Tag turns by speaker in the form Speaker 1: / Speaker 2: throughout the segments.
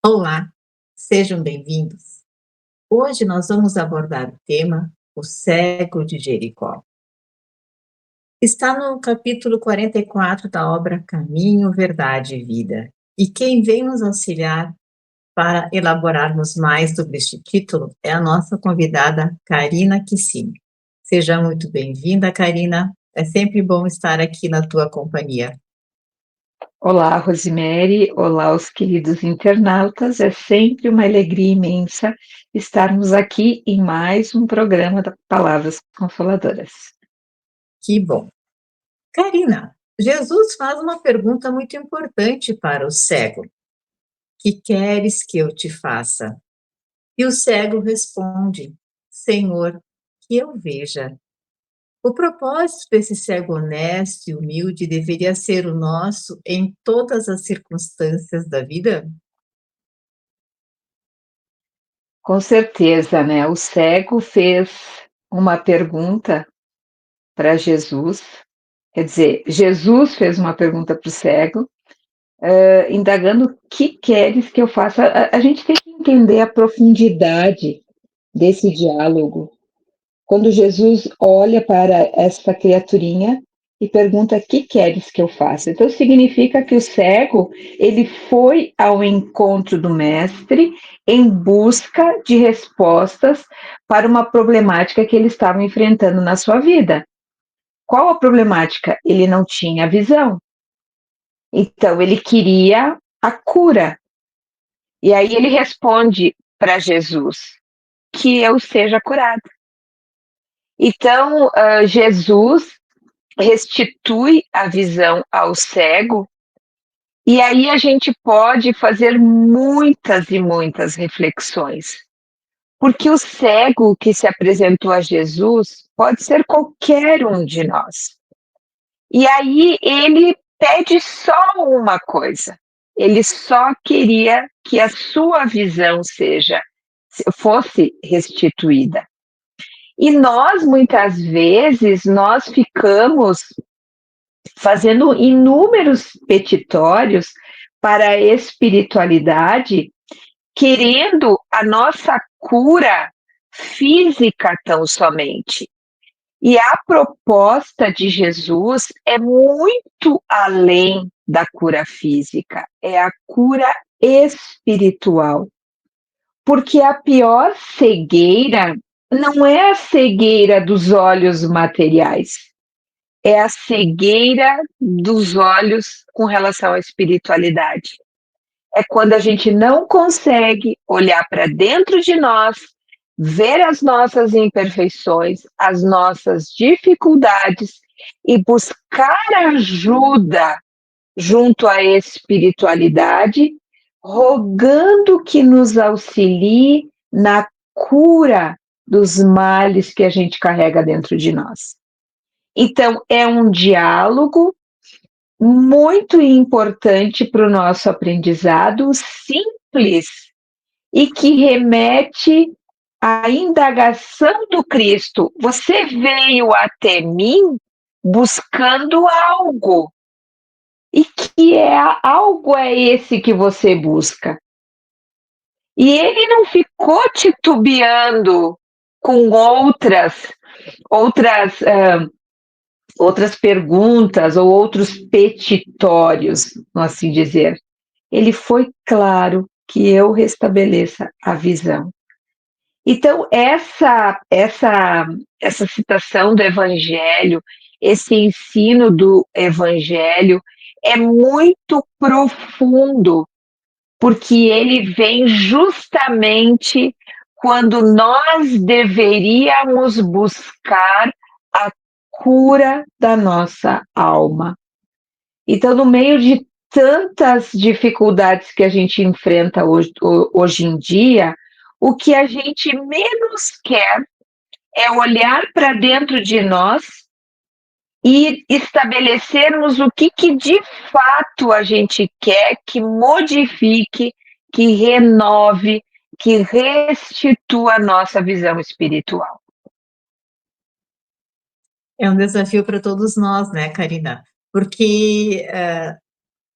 Speaker 1: Olá, sejam bem-vindos. Hoje nós vamos abordar o tema O Cego de Jericó. Está no capítulo 44 da obra Caminho, Verdade e Vida. E quem vem nos auxiliar para elaborarmos mais sobre este título é a nossa convidada Karina Kissimi. Seja muito bem-vinda, Karina. É sempre bom estar aqui na tua companhia.
Speaker 2: Olá, Rosemary. Olá, os queridos internautas. É sempre uma alegria imensa estarmos aqui em mais um programa da Palavras Consoladoras.
Speaker 1: Que bom. Karina, Jesus faz uma pergunta muito importante para o cego. Que queres que eu te faça? E o cego responde: Senhor, que eu veja. O propósito desse cego honesto e humilde deveria ser o nosso em todas as circunstâncias da vida?
Speaker 2: Com certeza, né? O cego fez uma pergunta para Jesus, quer dizer, Jesus fez uma pergunta para o cego, indagando o que queres que eu faça. A gente tem que entender a profundidade desse diálogo. Quando Jesus olha para esta criaturinha e pergunta: "Que queres que eu faça?". Então significa que o cego, ele foi ao encontro do mestre em busca de respostas para uma problemática que ele estava enfrentando na sua vida. Qual a problemática? Ele não tinha visão. Então ele queria a cura. E aí ele responde para Jesus: "Que eu seja curado". Então, Jesus restitui a visão ao cego, e aí a gente pode fazer muitas e muitas reflexões. Porque o cego que se apresentou a Jesus pode ser qualquer um de nós. E aí ele pede só uma coisa. Ele só queria que a sua visão fosse restituída. E nós muitas vezes nós ficamos fazendo inúmeros petitórios para a espiritualidade, querendo a nossa cura física tão somente. E a proposta de Jesus é muito além da cura física, é a cura espiritual. Porque a pior cegueira não é a cegueira dos olhos materiais, é a cegueira dos olhos com relação à espiritualidade. É quando a gente não consegue olhar para dentro de nós, ver as nossas imperfeições, as nossas dificuldades e buscar ajuda junto à espiritualidade, rogando que nos auxilie na cura dos males que a gente carrega dentro de nós. Então, é um diálogo muito importante para o nosso aprendizado, simples e que remete à indagação do Cristo. Você veio até mim buscando algo. E que algo é esse que você busca? E ele não ficou titubeando com outras outras perguntas ou outros petitórios, vamos assim dizer. Ele foi claro que eu restabeleça a visão. Então, essa citação do Evangelho, esse ensino do Evangelho é muito profundo, porque ele vem justamente quando nós deveríamos buscar a cura da nossa alma. Então, no meio de tantas dificuldades que a gente enfrenta hoje em dia, o que a gente menos quer é olhar para dentro de nós e estabelecermos o que de fato a gente quer que modifique, que renove, que restitua a nossa visão espiritual.
Speaker 1: É um desafio para todos nós, né, Karina? Porque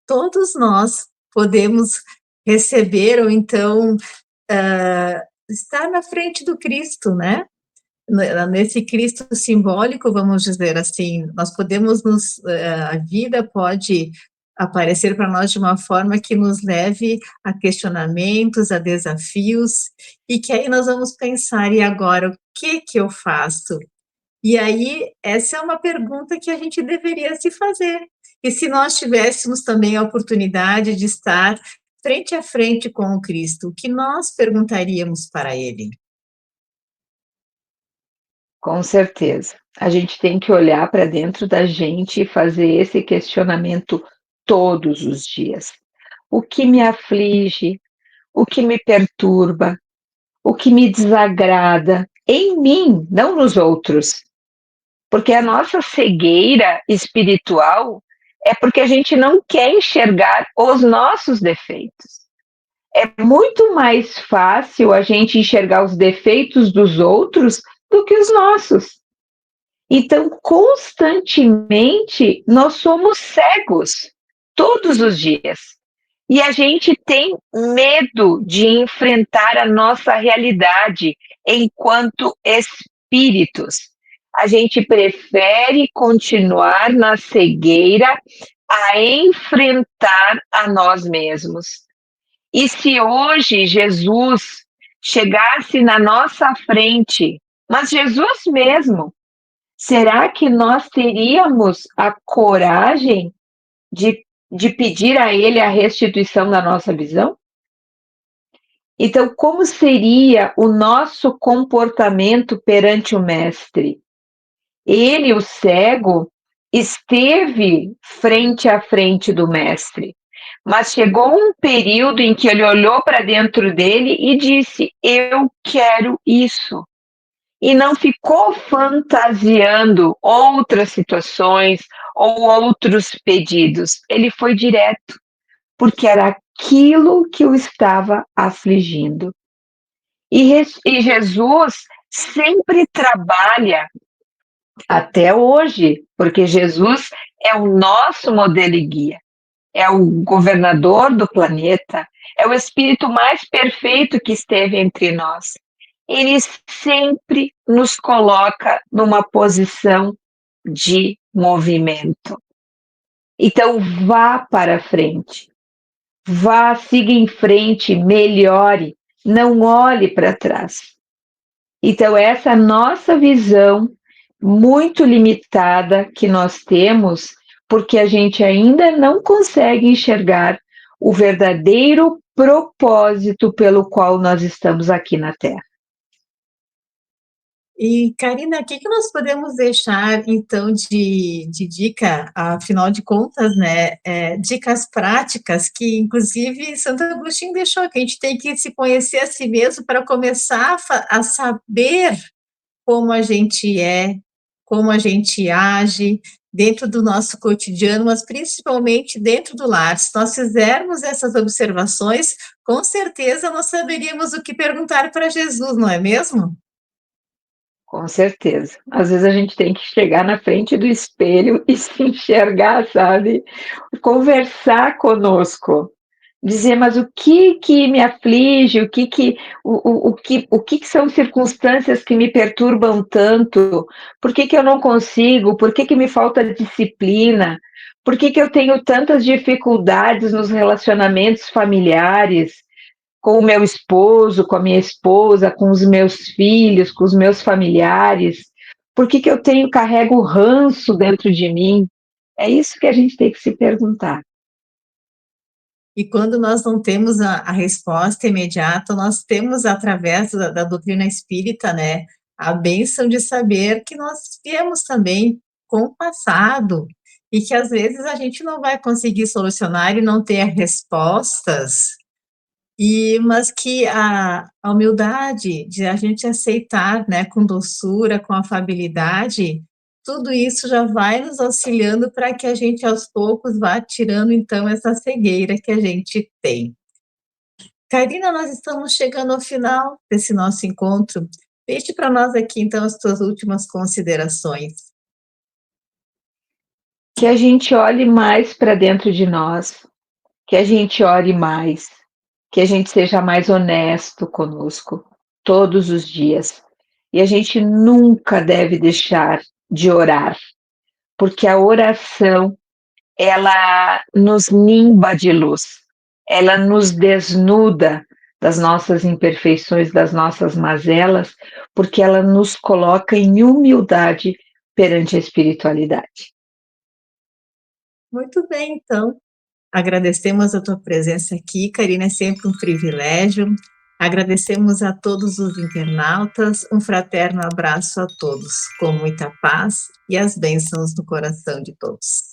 Speaker 1: todos nós podemos receber ou então, estar na frente do Cristo, né? Nesse Cristo simbólico, vamos dizer assim, nós podemos a vida pode aparecer para nós de uma forma que nos leve a questionamentos, a desafios, e que aí nós vamos pensar: "E agora, o que eu faço?". E aí, essa é uma pergunta que a gente deveria se fazer. E se nós tivéssemos também a oportunidade de estar frente a frente com o Cristo, o que nós perguntaríamos para ele?
Speaker 2: Com certeza. A gente tem que olhar para dentro da gente e fazer esse questionamento todos os dias. O que me aflige? O que me perturba? O que me desagrada em mim, não nos outros? Porque a nossa cegueira espiritual é porque a gente não quer enxergar os nossos defeitos. É muito mais fácil a gente enxergar os defeitos dos outros do que os nossos. Então, constantemente, nós somos cegos, todos os dias. E a gente tem medo de enfrentar a nossa realidade enquanto espíritos. A gente prefere continuar na cegueira a enfrentar a nós mesmos. E se hoje Jesus chegasse na nossa frente, mas Jesus mesmo, será que nós teríamos a coragem de pedir a Ele a restituição da nossa visão? Então, como seria o nosso comportamento perante o Mestre? Ele, o cego, esteve frente a frente do Mestre, mas chegou um período em que ele olhou para dentro dele e disse: Eu quero isso. E não ficou fantasiando outras situações ou outros pedidos. Ele foi direto, porque era aquilo que o estava afligindo. E Jesus sempre trabalha até hoje, porque Jesus é o nosso modelo e guia, é o governador do planeta, é o espírito mais perfeito que esteve entre nós. Ele sempre nos coloca numa posição de movimento. Então, vá para frente, vá, siga em frente, melhore, não olhe para trás. Então, essa nossa visão muito limitada que nós temos, porque a gente ainda não consegue enxergar o verdadeiro propósito pelo qual nós estamos aqui na Terra.
Speaker 1: E, Karina, o que nós podemos deixar, então, de dica, afinal de contas, né, dicas práticas que, inclusive, Santo Agostinho deixou, que a gente tem que se conhecer a si mesmo para começar a saber como a gente é, como a gente age dentro do nosso cotidiano, mas principalmente dentro do lar. Se nós fizermos essas observações, com certeza nós saberíamos o que perguntar para Jesus, não é mesmo?
Speaker 2: Com certeza. Às vezes a gente tem que chegar na frente do espelho e se enxergar, sabe? Conversar conosco. Dizer, mas o que me aflige, o que são circunstâncias que me perturbam tanto? Por que eu não consigo? Por que me falta disciplina? Por que eu tenho tantas dificuldades nos relacionamentos familiares? Com o meu esposo, com a minha esposa, com os meus filhos, com os meus familiares? Por que eu carrego ranço dentro de mim? É isso que a gente tem que se perguntar.
Speaker 1: E quando nós não temos a resposta imediata, nós temos, através da doutrina espírita, né, a bênção de saber que nós viemos também com o passado e que às vezes a gente não vai conseguir solucionar e não ter respostas, mas que a humildade de a gente aceitar, né, com doçura, com afabilidade, tudo isso já vai nos auxiliando para que a gente, aos poucos, vá tirando, então, essa cegueira que a gente tem. Karina, nós estamos chegando ao final desse nosso encontro. Deixe para nós aqui, então, as tuas últimas considerações.
Speaker 2: Que a gente olhe mais para dentro de nós, que a gente ore mais, que a gente seja mais honesto conosco todos os dias. E a gente nunca deve deixar de orar, porque a oração, ela nos nimba de luz, ela nos desnuda das nossas imperfeições, das nossas mazelas, porque ela nos coloca em humildade perante a espiritualidade.
Speaker 1: Muito bem, então. Agradecemos a tua presença aqui, Karina, é sempre um privilégio. Agradecemos a todos os internautas, um fraterno abraço a todos, com muita paz e as bênçãos no coração de todos.